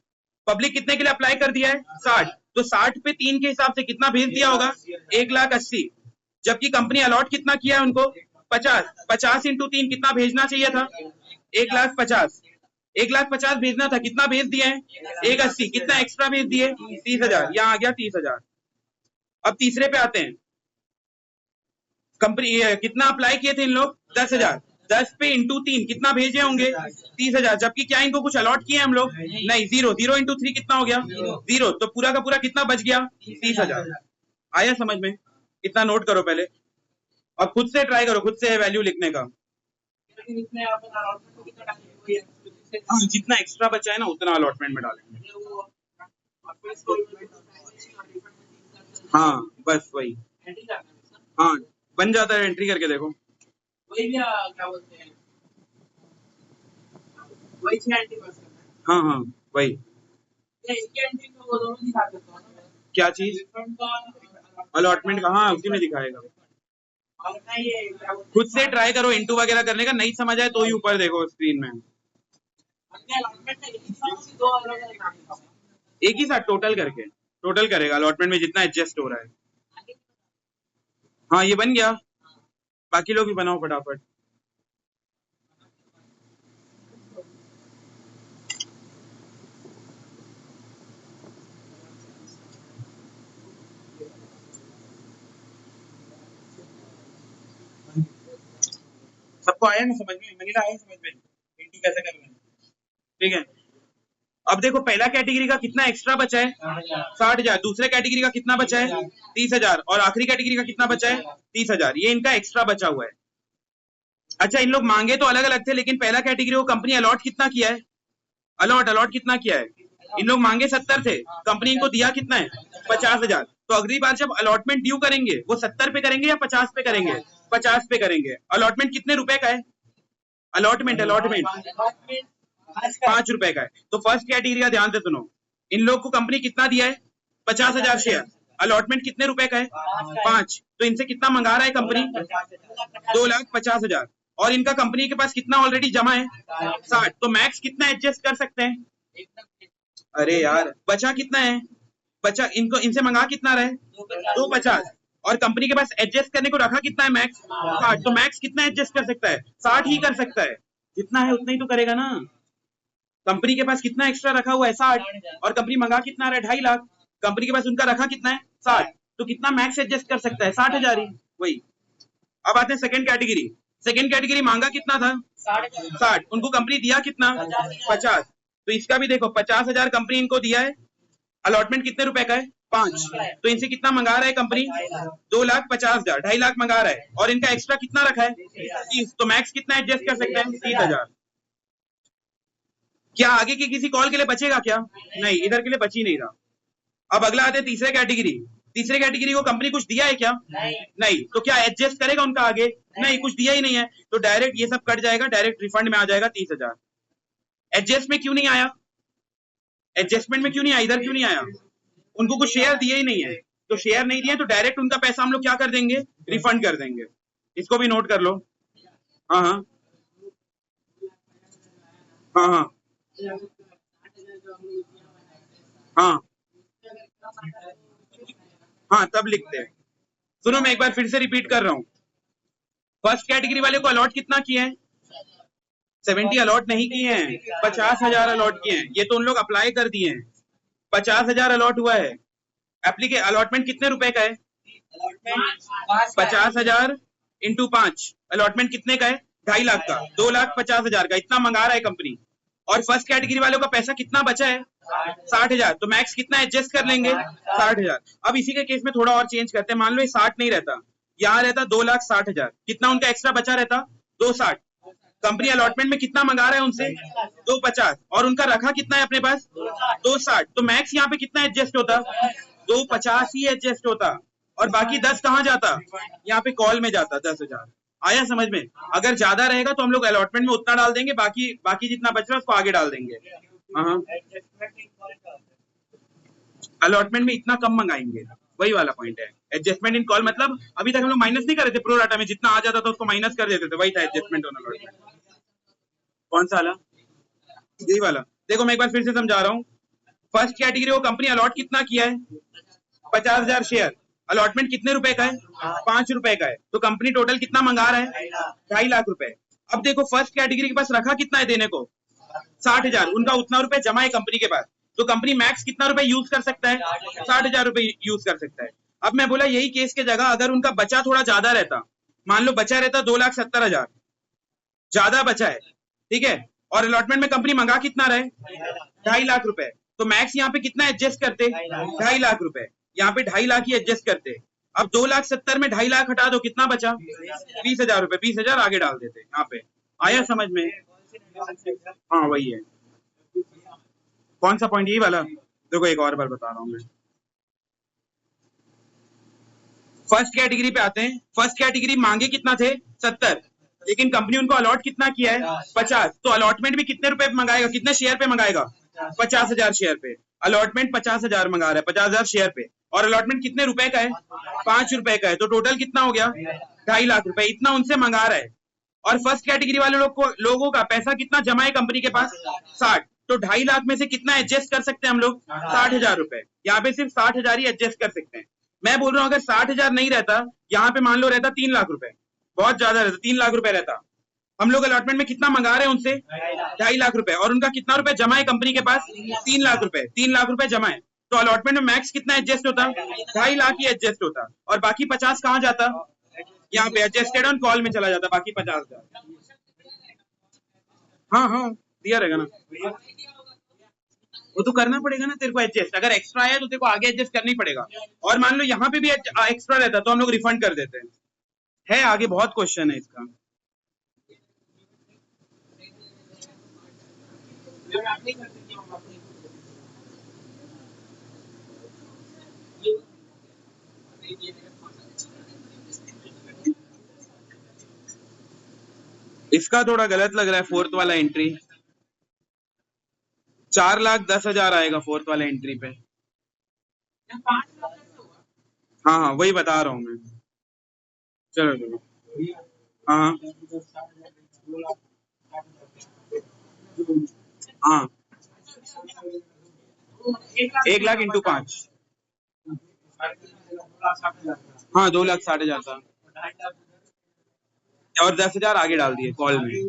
पब्लिक कितने के लिए अप्लाई कर दिया है 60, तो 60 पे 3 के हिसाब से कितना भेज दिया होगा 1,80,000, जबकि कंपनी अलॉट कितना किया है उनको 50, 50 इंटू 3 कितना भेजना चाहिए था 1,50,000, 1,50,000 भेजना था, कितना भेज दिए हैं 1,80,000, कितना एक्स्ट्रा भेज दिए 30,000, यहाँ आ गया 30,000। अब तीसरे पे आते हैं, कंपनी कितना अप्लाई किए थे इन लोग 10,000, 10 पे इंटू 3 कितना भेजे होंगे 30,000, जबकि क्या इनको कुछ अलॉट किए हम लोग नहीं, 0, 0 इंटू 3 कितना हो गया 0, तो पूरा का पूरा कितना बच गया 30,000। आया समझ में? इतना नोट करो पहले और खुद से ट्राई करो, खुद से वैल्यू लिखने का। हाँ जितना एक्स्ट्रा बचा है ना उतना अलॉटमेंट में डालेंगे। हाँ बस वही, हाँ बन जाता है, एंट्री करके देखो। वही भी क्या बोलते हैं, वही 6 एंट्री बस करना है। हाँ हाँ वही, एक एंट्री में वो दोनों दिखा देता हूं ना। क्या चीज अलॉटमेंट का? हाँ उसी में दिखाएगा। खुद से ट्राई करो इंटू वगैरह करने का, नहीं समझ आए तो ही ऊपर देखो स्क्रीन में। एक ही साथ टोटल करके, टोटल करेगा अलॉटमेंट में जितना एडजस्ट हो रहा है। हाँ ये बन गया, बाकी लोग भी बनाओ फटाफट। सबको आया ना समझ में? मनीला आया समझ में एंट्री कैसे करना है? ठीक है। अब देखो पहला कैटेगरी का कितना एक्स्ट्रा बचा है 60,000, दूसरे कैटेगरी का कितना बचा है 30,000 और आखिरी कैटेगरी का कितना बचा है 30,000। ये इनका एक्स्ट्रा बचा हुआ है। अच्छा इन लोग मांगे तो अलग अलग थे, लेकिन पहला कैटेगरी को कंपनी अलॉट कितना किया है, अलॉट कितना किया है, इन लोग मांगे 70 थे, कंपनी इनको दिया कितना है 50,000। तो अगली बार जब अलॉटमेंट ड्यू करेंगे वो 70 पे करेंगे या 50 पे करेंगे, 50 पे करेंगे। अलॉटमेंट कितने रुपए का है, अलॉटमेंट 5 रुपए का है। तो फर्स्ट कैटेगरी का ध्यान से सुनो, इन लोग को कंपनी कितना दिया है 50,000 शेयर, अलॉटमेंट कितने रुपए का है 5, तो इनसे कितना मंगा रहा है कंपनी 2,50,000 और इनका कंपनी के पास कितना ऑलरेडी जमा है 60, तो मैक्स कितना एडजस्ट कर सकते हैं। अरे यार बचा कितना है, बचा इनको इनसे मंगा कितना रहे 250 और कंपनी के पास एडजस्ट करने को रखा कितना है मैक्स 60, तो मैक्स कितना एडजस्ट कर सकता है 60 ही कर सकता है, जितना है उतना ही तो करेगा ना। कंपनी के पास कितना एक्स्ट्रा रखा हुआ है 60 और कंपनी मंगा कितना रहा है 2.5 लाख, कंपनी के पास उनका रखा कितना है 60, तो कितना मैक्स एडजस्ट कर सकता है 60,000 ही वही। अब आते हैं सेकंड कैटेगरी, सेकंड कैटेगरी मांगा कितना था 60, उनको कंपनी दिया कितना 50, तो इसका भी देखो 50,000 कंपनी इनको दिया है, अलॉटमेंट कितने रुपए का है 5, तो इनसे कितना मंगा रहा है कंपनी 2,50,000, 2.5 लाख मंगा रहा है और इनका एक्स्ट्रा कितना रखा है 30, तो मैक्स कितना एडजस्ट कर सकते हैं 30,000। क्या आगे के किसी कॉल के लिए बचेगा क्या, नहीं इधर के लिए बच ही नहीं रहा। अब अगला आते हैं तीसरे कैटेगरी, तीसरे कैटेगरी को कंपनी कुछ दिया है क्या, नहीं, तो क्या एडजस्ट करेगा उनका आगे, नहीं कुछ दिया ही नहीं है, तो डायरेक्ट ये सब कट जाएगा, डायरेक्ट रिफंड में आ जाएगा 30,000। एडजस्ट में क्यों नहीं आया, एडजस्टमेंट में क्यों नहीं आया, इधर क्यों नहीं आया, उनको कुछ शेयर दिए ही नहीं है, तो शेयर नहीं दिए तो डायरेक्ट उनका पैसा हम लोग क्या कर देंगे रिफंड कर देंगे। इसको भी नोट कर लो। हाँ हाँ हाँ हाँ हाँ हाँ तब लिखते हैं। सुनो मैं एक बार फिर से रिपीट कर रहा हूँ, फर्स्ट कैटेगरी वाले को अलॉट कितना किए हैं 70 अलॉट नहीं किए हैं, 50,000 अलॉट किए हैं, ये तो उन लोग अप्लाई कर दिए हैं, 50,000 अलॉट हुआ है। एप्लीके अलॉटमेंट कितने रुपए का है 50,000 इंटू 5, अलॉटमेंट कितने का है 2.5 लाख का, 2,50,000 का इतना मंगा रहा है कंपनी, और फर्स्ट कैटेगरी वालों का पैसा कितना बचा है 60,000, तो मैक्स कितना एडजस्ट कर लेंगे 60,000। अब इसी के केस में थोड़ा और चेंज करते हैं, मान लो ये 60 नहीं रहता, यहाँ रहता 2,60,000, कितना उनका एक्स्ट्रा बचा रहता 260, कंपनी अलॉटमेंट में कितना मंगा रहा है उनसे 250 और उनका रखा कितना है अपने पास 260, तो मैक्स यहाँ पे कितना एडजस्ट होता 250 ही एडजस्ट होता और बाकी 10 कहाँ जाता, यहाँ पे कॉल में जाता 10,000। आया समझ में, अगर ज्यादा रहेगा तो हम लोग अलॉटमेंट में उतना डाल देंगे, बाकी जितना बच रहा है उसको आगे डाल देंगे। हाँ अलॉटमेंट में इतना कम मंगाएंगे, वही वाला पॉइंट है। एडजस्टमेंट इन कॉल मतलब अभी तक हम लोग माइनस नहीं कर रहे थे, प्रो डाटा में जितना आ जाता था उसको माइनस कर देते थे, वही था एडजस्टमेंट ऑन अलॉटमेंट। कौन सा वाला, यही वाला। देखो मैं एक बार फिर से समझा रहा हूँ, फर्स्ट कैटेगरी को कंपनी अलॉट कितना किया है 50,000 शेयर, अलॉटमेंट कितने रुपए का है 5 रुपए का है, तो कंपनी टोटल कितना मंगा रहा है 2.5 लाख रुपए। अब देखो फर्स्ट कैटेगरी के पास रखा कितना है देने को 60,000, उनका उतना रुपए जमा है कंपनी के पास, तो कंपनी मैक्स कितना रुपए यूज कर सकता है 60,000 रुपए यूज कर सकता है। अब मैं बोला यही केस के जगह अगर उनका बचा थोड़ा ज्यादा रहता, मान लो बचा रहता 2,70,000, ज्यादा बचा है ठीक है, और अलॉटमेंट में कंपनी मंगा कितना रहे 2.5 लाख रुपए, तो मैक्स यहाँ पे कितना एडजस्ट करते 2.5 लाख रुपए, यहाँ पे 2.5 लाख ही एडजस्ट करते। अब 2,70,000 में 2.5 लाख हटा दो कितना बचा 20,000 रुपए, 20,000 आगे डाल देते यहाँ पे। आया समझ में, हाँ वही है। कौन सा पॉइंट, यही वाला। देखो एक और बार बता रहा हूँ मैं, फर्स्ट कैटेगरी पे आते हैं। फर्स्ट कैटेगरी मांगे कितना थे 70, लेकिन कंपनी उनको अलॉट कितना किया है 50, तो अलॉटमेंट भी कितने रुपए मंगाएगा, कितने शेयर पे मंगाएगा 50,000 शेयर पे, अलॉटमेंट 50,000 मंगा रहा है 50,000 शेयर पे, और अलॉटमेंट कितने रुपए का है 5 रुपए का है, तो टोटल कितना हो गया 2.5 लाख रुपए, इतना उनसे मंगा रहा है। और फर्स्ट कैटेगरी वाले लोगों का पैसा कितना जमा है कंपनी के पास 60, तो 2.5 लाख में से कितना एडजस्ट कर सकते हैं हम लोग 60,000 रुपए, यहाँ पे सिर्फ 60,000 ही एडजस्ट कर सकते हैं। मैं बोल रहा हूँ अगर 60,000 नहीं रहता, यहाँ पे मान लो रहता 3 लाख रुपए, बहुत ज्यादा रहता 3 लाख रुपए रहता, हम लोग अलॉटमेंट में कितना मंगा रहे हैं उनसे 2.5 लाख रुपए, और उनका कितना रुपए जमा है कंपनी के पास 3 लाख रुपए, 3 लाख रुपए जमा है, तो अलॉटमेंट में मैक्स कितना एडजस्ट होता 2.5 लाख ही एडजस्ट होता, और बाकी 50 कहाँ जाता, यहाँ पे एडजस्टेड ऑन कॉल में चला जाता बाकी 50,000। हाँ हाँ दिया रहेगा ना, वो तो करना पड़ेगा ना तेरे को एडजस्ट, अगर एक्स्ट्रा आया तो तेरे को आगे एडजस्ट करना ही पड़ेगा। और मान लो यहाँ पे भी एक्स्ट्रा रहता तो हम लोग रिफंड कर देते हैं। आगे बहुत क्वेश्चन है इसका। इसका थोड़ा गलत लग रहा है फोर्थ वाला एंट्री। 4,10,000 आएगा फोर्थ वाला एंट्री पे। हाँ हाँ वही बता रहा हूँ मैं। चलो चलो हाँ हाँ 1,00,000 इंटू 5। हाँ 2,60,000 था और 10,000 आगे डाल दिए कॉल में,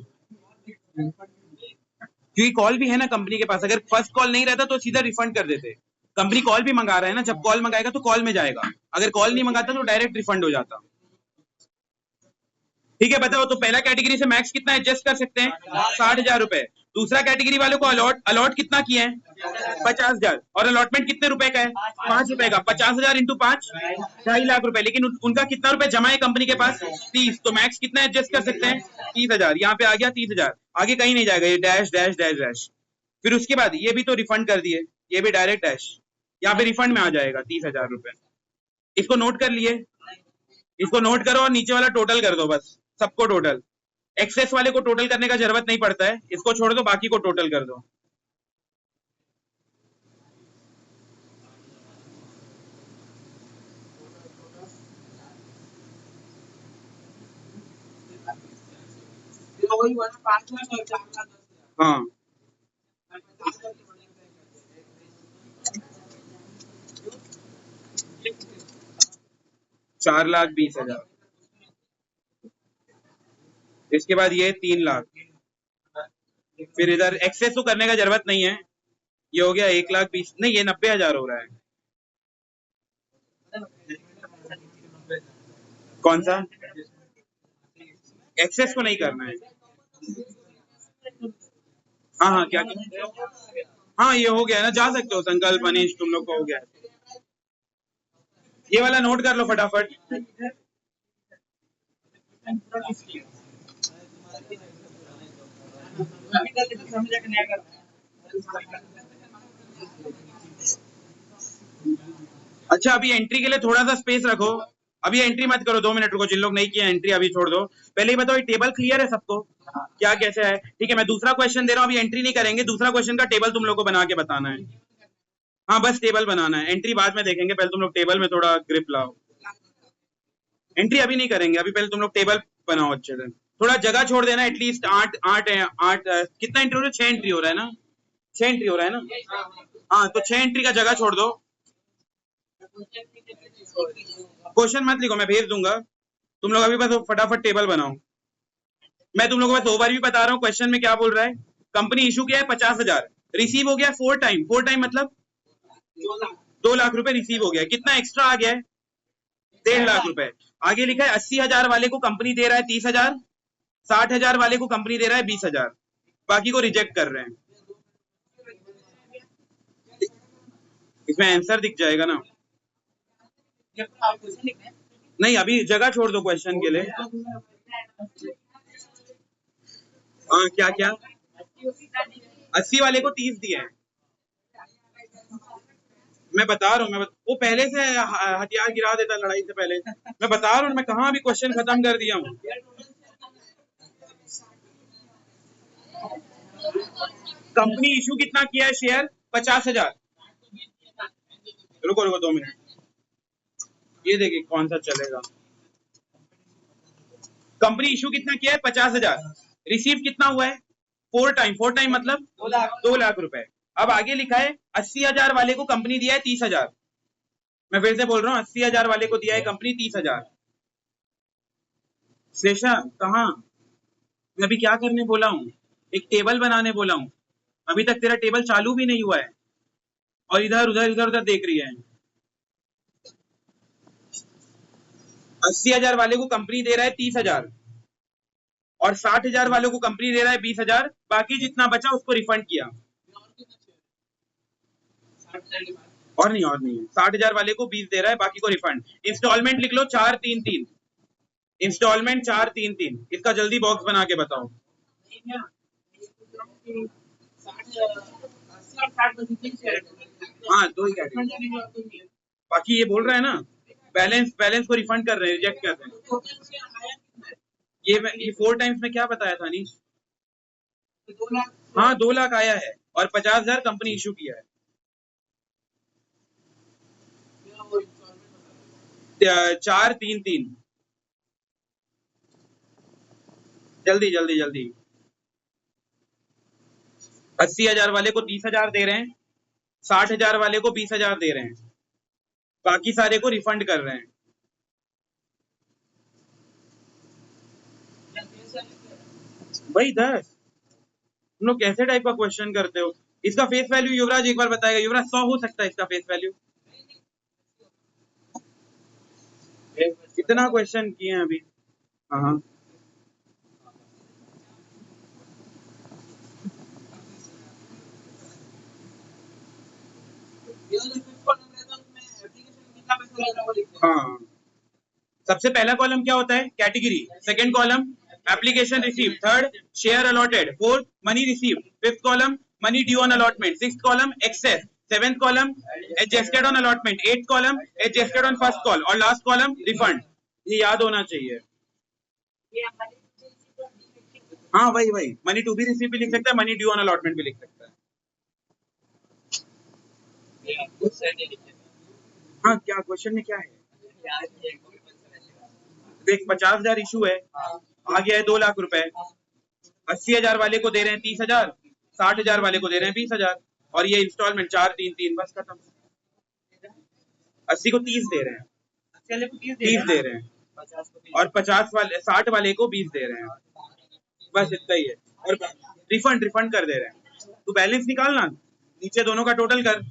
क्योंकि कॉल भी है ना कंपनी के पास। अगर फर्स्ट कॉल नहीं रहता तो सीधा रिफंड कर देते। कंपनी कॉल भी मंगा रहा है ना, जब कॉल मंगाएगा तो कॉल में जाएगा, अगर कॉल नहीं मंगाता तो डायरेक्ट रिफंड हो जाता। ठीक है बताओ, तो पहला कैटेगरी से मैक्स कितना एडजस्ट कर सकते हैं? 60,000 रुपए। दूसरा कैटेगरी वालों को अलॉट कितना किया है? 50,000। और अलॉटमेंट कितने रुपए का है? 5 रुपए का। 50,000 इंटू 5 2.5 लाख रुपए। लेकिन उनका कितना रुपए जमा है कंपनी के पास? 30। तो मैक्स कितना एडजस्ट कर सकते हैं? 30,000। यहाँ पे आ गया 30,000, आगे कहीं नहीं जाएगा, ये डैश डैश डैश डैश। फिर उसके बाद ये भी तो रिफंड कर दिए, ये भी डायरेक्ट डैश, यहाँ पे रिफंड में आ जाएगा 30,000 रुपए। इसको नोट कर लिए? इसको नोट करो और नीचे वाला टोटल कर दो, बस सबको टोटल। एक्सेस वाले को टोटल करने का जरूरत नहीं पड़ता है, इसको छोड़ दो, बाकी को टोटल कर दो। हाँ 4,20,000। इसके बाद ये 3 लाख। फिर इधर एक्सेस तो करने का जरूरत नहीं है, ये हो गया 1,20,000, नहीं ये 90,000 हो रहा है। कौन सा? एक्सेस को नहीं करना है। हाँ हाँ क्या? हाँ ये हो गया ना, जा सकते हो संकल्प मनीष, तुम लोग को हो गया। ये वाला नोट कर लो फटाफट। अच्छा अभी एंट्री के लिए थोड़ा सा स्पेस रखो, अभी एंट्री मत करो, 2 मिनट रुको। जिन लोग नहीं किया एंट्री अभी छोड़ दो। पहले ही बताओ ये टेबल क्लियर है सबको, क्या कैसे है? ठीक है मैं दूसरा क्वेश्चन दे रहा हूँ, अभी एंट्री नहीं करेंगे, दूसरा क्वेश्चन का टेबल तुम लोग को बना के बताना है। हाँ बस टेबल बनाना है, एंट्री बाद में देखेंगे, पहले तुम लोग टेबल में थोड़ा ग्रिप लाओ। एंट्री अभी नहीं करेंगे, अभी पहले तुम लोग टेबल बनाओ अच्छे से। थोड़ा जगह छोड़ देना, एटलीस्ट 8 कितना एंट्री हो रहा है? 6 एंट्री हो रहा है ना? 6 एंट्री हो रहा है ना? हाँ तो 6 एंट्री का जगह छोड़ दो। क्वेश्चन मत लिखो, मैं भेज दूंगा, तुम लोग अभी बस फटाफट टेबल बनाओ। मैं तुम लोगों को बस ओवरव्यू बता रहा हूँ, क्वेश्चन में क्या बोल रहा है। कंपनी इशू किया है 50,000, रिसीव हो गया 4 टाइम। 4 टाइम मतलब 2 लाख रुपए रिसीव हो गया। कितना एक्स्ट्रा आ गया है? 1.5 लाख रुपए। आगे लिखा है 80,000 वाले को कंपनी दे रहा है 30,000, 60,000 वाले को कंपनी दे रहा है 20,000, बाकी को रिजेक्ट कर रहे हैं। इसमें आंसर दिख जाएगा ना? नहीं अभी जगह छोड़ दो क्वेश्चन के लिए। हाँ क्या क्या? 80 वाले को 30 दिए हैं, मैं बता रहा हूँ। वो पहले से हथियार गिरा देता लड़ाई से पहले, मैं बता रहा हूँ। मैं कहाँ अभी क्वेश्चन खत्म कर दिया हूँ। कंपनी इशू कितना किया है शेयर? 50,000। रुको रुको 2 मिनट, ये देखिए कौन सा चलेगा। कंपनी इशू कितना किया है? 50,000। रिसीव कितना हुआ है? 4 टाइम। 4 टाइम मतलब 2 लाख रुपए। अब आगे लिखा है 80,000 वाले को कंपनी दिया है 30,000। मैं फिर से बोल रहा हूँ, 80,000 वाले को दिया है कंपनी 30,000। शेषा कहाँ? मैं अभी क्या करने बोला हूँ? एक टेबल बनाने बोला हूँ, अभी तक तेरा टेबल चालू भी नहीं हुआ है और इधर उधर देख रही है। 80,000 वाले को कंपनी दे रहा है 30,000 और 60,000 वालों को कंपनी दे रहा है 20,000, बाकी जितना बचा उसको रिफंड किया। और नहीं है। 60,000 वाले को 20 दे रहा है, बाकी को रिफंड। इंस्टॉलमेंट लिख लो 433, इंस्टॉलमेंट 433। इसका जल्दी बॉक्स बना के बताओ। हाँ, दो ही कैटेगरी, बाकी ये बोल रहा है ना बैलेंस को रिफंड कर रहे हैं, रिजेक्ट कर रहे हैं। ये 4 टाइम्स में क्या बताया था अनीश? हाँ 2 लाख आया है और 50,000 कंपनी इशू किया है। 433, जल्दी 80,000 वाले को 30,000 दे रहे हैं, 60,000 वाले को 20,000 दे रहे हैं, बाकी सारे को रिफंड कर रहे हैं। भाई 10, तुम लोग कैसे टाइप का क्वेश्चन करते हो? इसका फेस वैल्यू युवराज एक बार बताएगा। युवराज 100 हो सकता है इसका फेस वैल्यू? कितना क्वेश्चन किए हैं अभी? हाँ हाँ, सबसे पहला कॉलम क्या होता है? Category. Second column application receive, third share allotted, fourth money receive, fifth column money due on allotment, sixth column excess, seventh column adjusted on allotment, eighth column adjusted on first call और last column refund. ये याद होना चाहिए। हाँ वही money to B receive भी लिख सकता है, मनी ड्यू ऑन अलॉटमेंट भी लिख सकता है। हाँ क्या क्वेश्चन में क्या है? देख 50,000 इशू है, आ गया है 2 लाख रुपए, 80,000 वाले को दे रहे हैं 30,000, 60,000 वाले को दे रहे हैं 20,000 और ये इंस्टॉलमेंट 433, बस खत्म। 80 को 30 दे रहे हैं, 30 दे रहे हैं और 60 वाले को 20 दे रहे हैं, बस इतना ही है। और रिफंड कर दे रहे हैं। तू बैलेंस निकालना, नीचे दोनों का टोटल कर,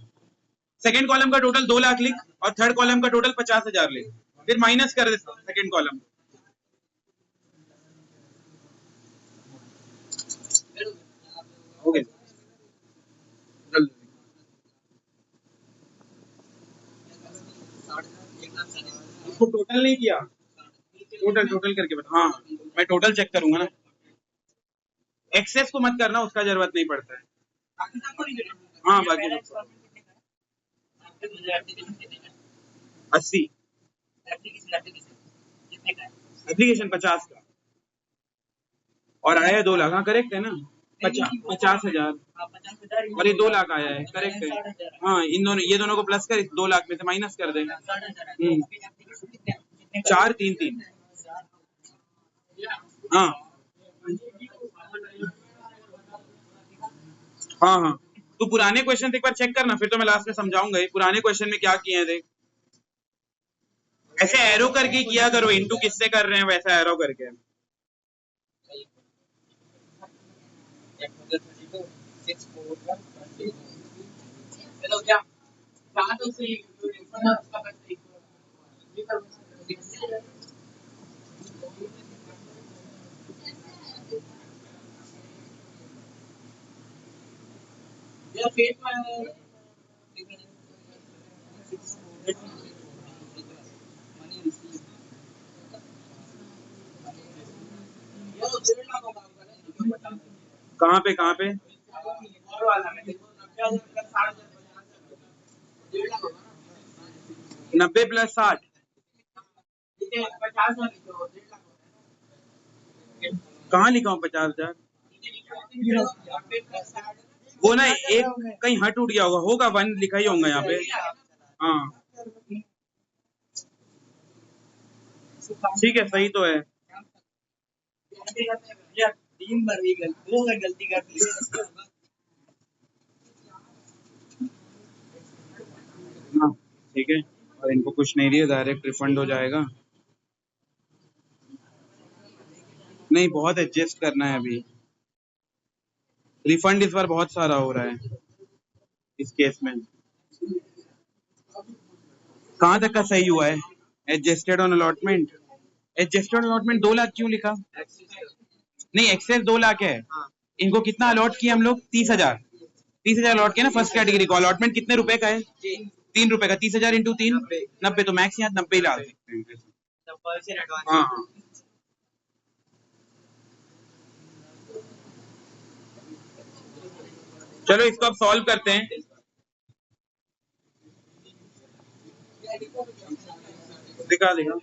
सेकंड कॉलम का टोटल 2 लाख लिख और थर्ड कॉलम का टोटल 50,000 लिख, फिर माइनस कर दे सेकंड कॉलम। हो गया, इसको टोटल नहीं किया, टोटल करके बता। हाँ मैं टोटल चेक करूंगा ना, एक्सेस को मत करना, उसका जरूरत नहीं पड़ता है। हाँ बाकी 80 एप्लीकेशन 50 का और आया 2 लाख। हाँ करेक्ट है ना, 50,000 और ये 2 लाख आया है, करेक्ट है। हाँ इन दोनों, ये दोनों को प्लस कर, 2 लाख में से माइनस कर दे। 433, हाँ हाँ तू पुराने क्वेश्चन एक बार चेक करना, फिर तो मैं लास्ट में समझाऊंगा ये पुराने क्वेश्चन में क्या किए हैं। देख ऐसे एरो करके किया करो, इनटू किससे कर रहे हैं वैसा एरो करके। कहाँ पे 90 प्लस 60, कहाँ लिखा हूँ 50,000? वो ना एक कहीं हट उठ गया होगा 1 लिखा ही होगा यहाँ पे। हाँ ठीक है, सही तो है। गलती कर दी। ठीक है, और इनको कुछ नहीं दिया, डायरेक्ट रिफंड हो जाएगा। नहीं बहुत एडजस्ट करना है अभी, रिफंड इस बार बहुत सारा हो रहा है इस केस में। कहाँ तक का सही हुआ है? Adjusted on allotment, adjusted allotment 2 lakh क्यों लिखा? नहीं एक्सेस 2 लाख है, इनको कितना अलॉट किया हम लोग? 30,000, 30,000 अलॉट किया ना फर्स्ट कैटेगरी को। अलॉटमेंट कितने रुपए का है? 3 रुपए का। 30,000 इंटू 3 90, तो मैक्स यहाँ 90 डाल सकते हैं। हाँ हाँ, चलो इसको अब सॉल्व करते हैं। दिखा दिखा।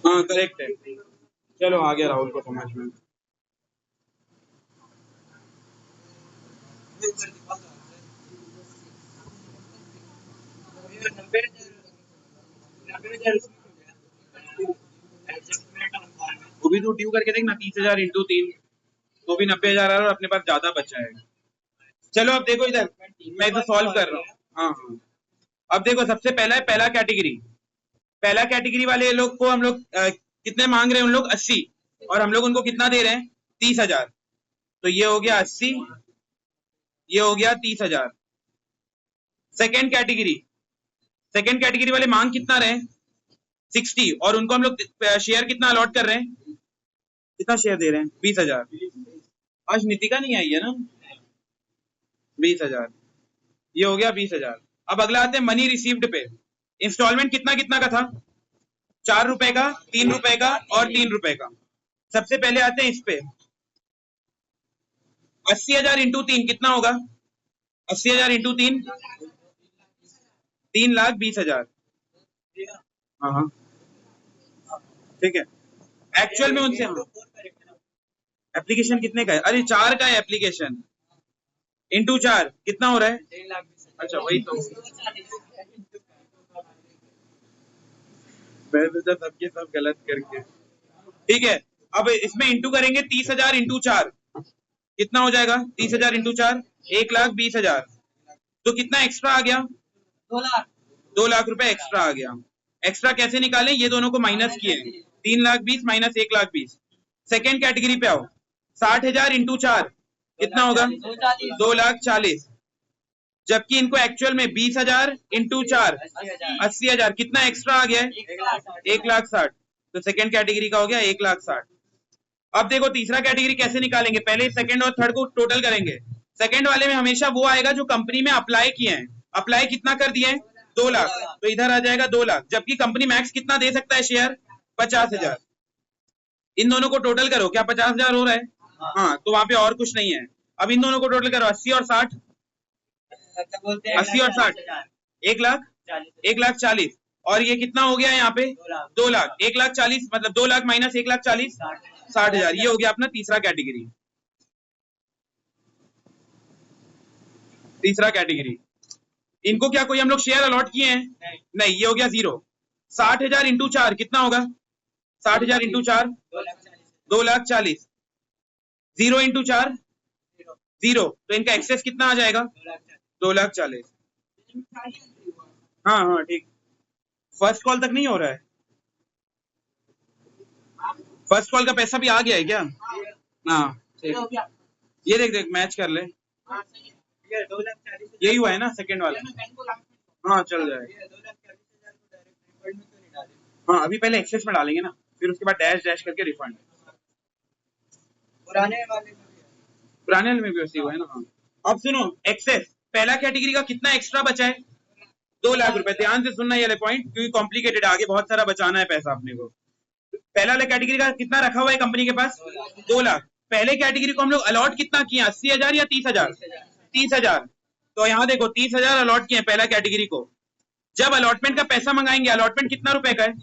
हाँ करेक्ट है। चलो आ गया राहुल को समझ में। वो भी तो ड्यू करके देख ना, 30,000 इंटू 3 तो भी 90,000 आ रहा है और अपने पास ज्यादा बचा है। चलो अब देखो इधर, मैं इसे सॉल्व कर रहा हूँ। हाँ हाँ, अब देखो सबसे पहला है पहला कैटेगरी। पहला कैटेगरी वाले लोग को हम लोग कितने मांग रहे हैं? उन लोग 80, और हम लोग उनको कितना दे रहे हैं? 30,000। तो ये हो गया 80, ये हो गया 30,000। सेकेंड कैटेगरी, सेकेंड कैटेगरी वाले मांग कितना रहे? 60, और उनको हम लोग शेयर कितना अलॉट कर रहे हैं? कितना शेयर दे रहे हैं? 20,000। आज नितिका नहीं आई है ना? 20,000, ये हो गया 20,000। अब अगला आते हैं मनी रिसीव्ड पे। इंस्टॉलमेंट कितना कितना का था? 4 रुपए का, 3 रुपए का और 3 रुपए का। सबसे पहले आते हैं इस पे। 80,000 इंटू 3 कितना होगा? 80,000 इंटू 3 3,20,000। हाँ हाँ ठीक है। एक्चुअल में उनसे एप्लीकेशन कितने का है? अरे 4 का है एप्लीकेशन। इंटू 4 कितना हो रहा है? अच्छा वही तो, सबके सब गलत करके। ठीक है, अब इसमें इंटू करेंगे। 30,000 इंटू 4 कितना हो जाएगा? 30,000 इंटू 4 1,20,000। तो कितना एक्स्ट्रा आ गया? 2 लाख रुपए एक्स्ट्रा आ गया। एक्स्ट्रा कैसे निकालें? ये दोनों को माइनस किए, 3,20,000 माइनस 1,20,000। सेकेंड कैटेगरी पे आओ। 60,000 इंटू 4 कितना होगा? 2,40,000। जबकि इनको एक्चुअल में 20,000 इंटू 4 80,000। कितना एक्स्ट्रा आ गया है? 1,60,000। तो सेकेंड कैटेगरी का हो गया 1,60,000। अब देखो तीसरा कैटेगरी कैसे निकालेंगे? पहले सेकंड और थर्ड को टोटल करेंगे। सेकंड वाले में हमेशा वो आएगा जो कंपनी में अप्लाई किए हैं। अप्लाई कितना कर दिए? 2 लाख, तो इधर आ जाएगा 2 लाख। जबकि कंपनी मैक्स कितना दे सकता है शेयर? 50,000। इन दोनों को टोटल करो, क्या 50,000 हो रहा है? हाँ, तो वहां पे और कुछ नहीं है। अब इन दोनों को टोटल करो, 80 और 60, 80 और 60 1,40,000। और ये कितना हो गया यहाँ पे? 2 लाख। 1,40,000 मतलब 2 लाख माइनस 1,40,000 60,000। ये हो गया अपना तीसरा कैटेगरी। तीसरा कैटेगरी, इनको क्या कोई हम लोग शेयर अलॉट किए हैं? नहीं, ये हो गया 0। 60,000 इंटू 4 कितना होगा? 60,000 इंटू 4 2,40,000। 0 इंटू 4 0, तो इनका एक्सेस कितना आ जाएगा? 2,40,000। हाँ हाँ ठीक। फर्स्ट कॉल तक नहीं हो रहा है? फर्स्ट कॉल का पैसा भी आ गया है क्या? हाँ ठीक। ये देख देख मैच कर ले। यही हुआ है ना सेकंड वाला? हाँ चल जाएगा। हाँ अभी पहले एक्सेस में डालेंगे ना, फिर उसके बाद डैश डैश करके रिफंड। पुराने वाले में भी वैसे हुआ है ना। हाँ अब सुनो, एक्सेस पहला कैटेगरी का कितना एक्स्ट्रा बचा है? 2 लाख रुपए। ध्यान से सुनना ये वाले पॉइंट, क्योंकि कॉम्प्लिकेटेड आगे बहुत सारा बचाना है पैसा अपने को। पहला वाले कैटेगरी का कितना रखा हुआ है कंपनी के पास? 2 लाख। पहले कैटेगरी को हम लोग अलॉट कितना किया? 80,000 या 30,000? 30,000। तो यहाँ देखो 30,000 अलॉट किए पहला कैटेगरी को। जब अलॉटमेंट का पैसा मंगाएंगे, अलॉटमेंट कितना रुपए का है?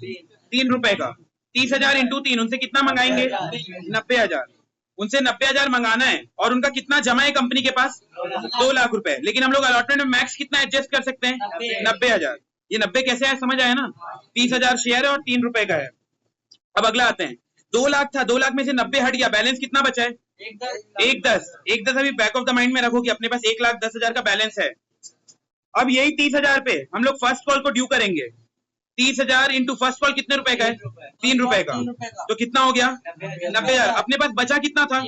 3 रुपए का। 30,000 इंटू 3, उनसे कितना मंगाएंगे? 90,000। उनसे 90,000 मंगाना है, और उनका कितना जमा है कंपनी के पास? 2 लाख रुपए। लेकिन हम लोग अलॉटमेंट में मैक्स कितना एडजस्ट कर सकते हैं? 90,000। ये 90 कैसे आया समझ आया ना? 30,000 शेयर है और 3 रुपए का है। अब अगला आते हैं, 2 लाख था, 2 लाख में से 90 हट गया, बैलेंस कितना बचा है? 1,10,000 अभी बैक ऑफ द माइंड में रखो कि अपने पास 1,10,000 का बैलेंस है। अब यही 30,000 पे हम लोग फर्स्ट कॉल को ड्यू करेंगे। 30,000 इंटू फर्स्ट कॉल कितने रुपए का है? 3 रुपए का। तो कितना हो गया? 90,000। अपने पास बचा कितना था?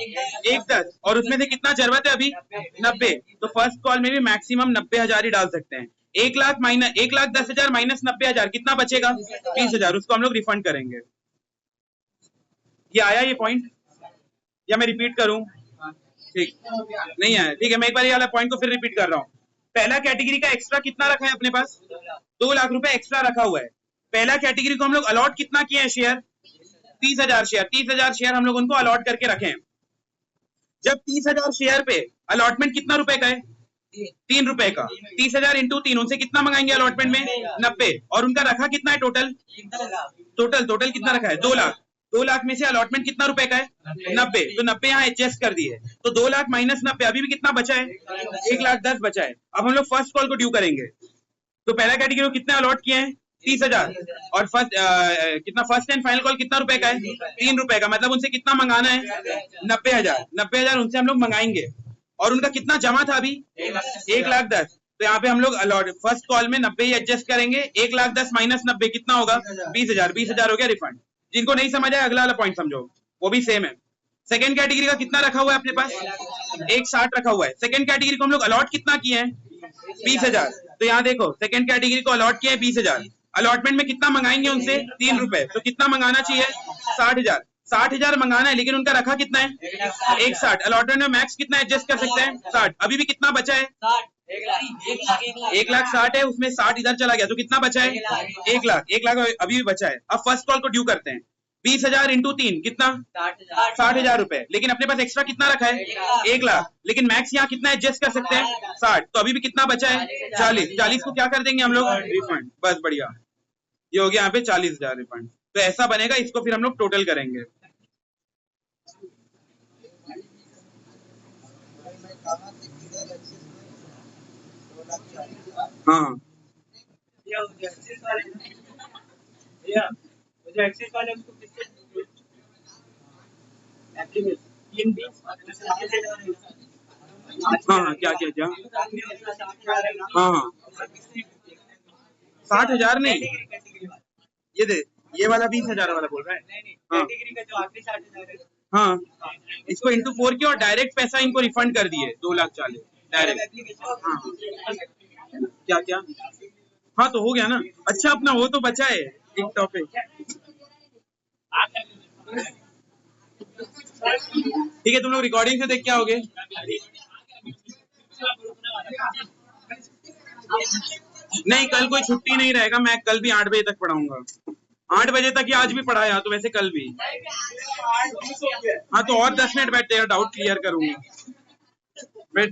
1,10 और उसमें से कितना जरूरत है अभी? 90। तो फर्स्ट कॉल में भी मैक्सिमम 90,000 ही डाल सकते हैं। 1,10,000 माइनस 90,000 कितना बचेगा? 30,000। उसको हम लोग रिफंड करेंगे। ये आया ये पॉइंट या मैं रिपीट करूं? ठीक नहीं आया, ठीक है। मैं एक बार ये वाला पॉइंट को फिर रिपीट कर रहा हूँ। पहला कैटेगरी का एक्स्ट्रा कितना रखा है अपने पास? 2 लाख रुपए एक्स्ट्रा रखा हुआ है। पहला कैटेगरी को हम लोग अलॉट कितना किए हैं शेयर? 30,000 शेयर। 30,000 शेयर हम लोग उनको अलॉट करके रखे हैं। जब 30,000 शेयर पे अलॉटमेंट कितना रुपए का है? 3 रुपए का। 30,000 इंटू 3, उनसे कितना मंगाएंगे अलॉटमेंट में? 90। और उनका रखा कितना है टोटल? टोटल कितना रखा है? 2 लाख। 2 लाख में से अलॉटमेंट कितना रुपए का है? 90। तो 90 यहाँ एडजस्ट कर दिए। तो 2 लाख माइनस 90, अभी भी कितना बचा है? 1,10,000 बचा है। अब हम लोग फर्स्ट कॉल को ड्यू करेंगे। तो पहला कैटेगरी को कितना अलॉट किए हैं? 30,000। और फर्स्ट एंड फाइनल कॉल कितना रुपए का है? 3 रुपए का। मतलब उनसे कितना मंगाना है? 90,000। 90,000 उनसे हम लोग मंगाएंगे। और उनका कितना जमा था अभी? 1,10,000। तो यहाँ पे हम लोग अलॉट फर्स्ट कॉल में 90 ही एडजस्ट करेंगे। 1,10,000 माइनस 90 कितना होगा? 20,000। 20,000 हो गया रिफंड। जिनको नहीं समझ आया अगला वाला पॉइंट समझो, वो भी सेम है। सेकंड कैटेगरी का कितना रखा हुआ है अपने पास? 1,60 रखा हुआ है। सेकंड कैटेगरी को हम लोग अलॉट कितना किए हैं? 20,000। तो यहाँ देखो सेकंड कैटेगरी को अलॉट किया है 20,000। अलॉटमेंट में कितना मंगाएंगे उनसे? 3 रुपए। तो कितना मंगाना चाहिए? 60,000। 60,000 मंगाना है, लेकिन उनका रखा कितना है? 1,60। अलॉटमेंट में मैक्स कितना एडजस्ट कर सकते हैं? 60। अभी भी कितना बचा है? 1,60,000 है, उसमें 60 इधर चला गया, तो कितना बचा है? 1,00,000 अभी भी बचा है। अब फर्स्ट कॉल को ड्यू करते हैं। 20,000 इंटू 3 कितना? 60,000 रुपए। लेकिन अपने पास एक्स्ट्रा कितना रखा है? 1,00,000। लेकिन मैक्स यहाँ कितना एडजस्ट कर सकते हैं? 60। तो अभी भी कितना बचा है? 40। 40 को क्या कर देंगे हम लोग? रिफंड। बस बढ़िया, ये हो गया यहाँ पे 40,000 रिफंड। तो ऐसा बनेगा, इसको फिर हम लोग टोटल करेंगे। हाँ हाँ, क्या क्या क्या? हाँ 60,000 नहीं, ये दे, ये वाला 20,000 वाला बोल रहा है। हाँ, इसको इंटू 4 किया और डायरेक्ट पैसा इनको रिफंड कर दिए 2,40,000 डायरेक्ट। हाँ क्या क्या? हाँ तो हो गया ना। अच्छा अपना वो तो बचा है एक टॉपिक। ठीक है, तुम लोग रिकॉर्डिंग से देख क्या होगे? नहीं, कल कोई छुट्टी नहीं रहेगा। मैं कल भी 8 बजे तक पढ़ाऊंगा। 8 बजे तक ही आज भी पढ़ाया, तो वैसे कल भी। हाँ तो और 10 मिनट बैठ, तेरा डाउट क्लियर करूंगा। वेट।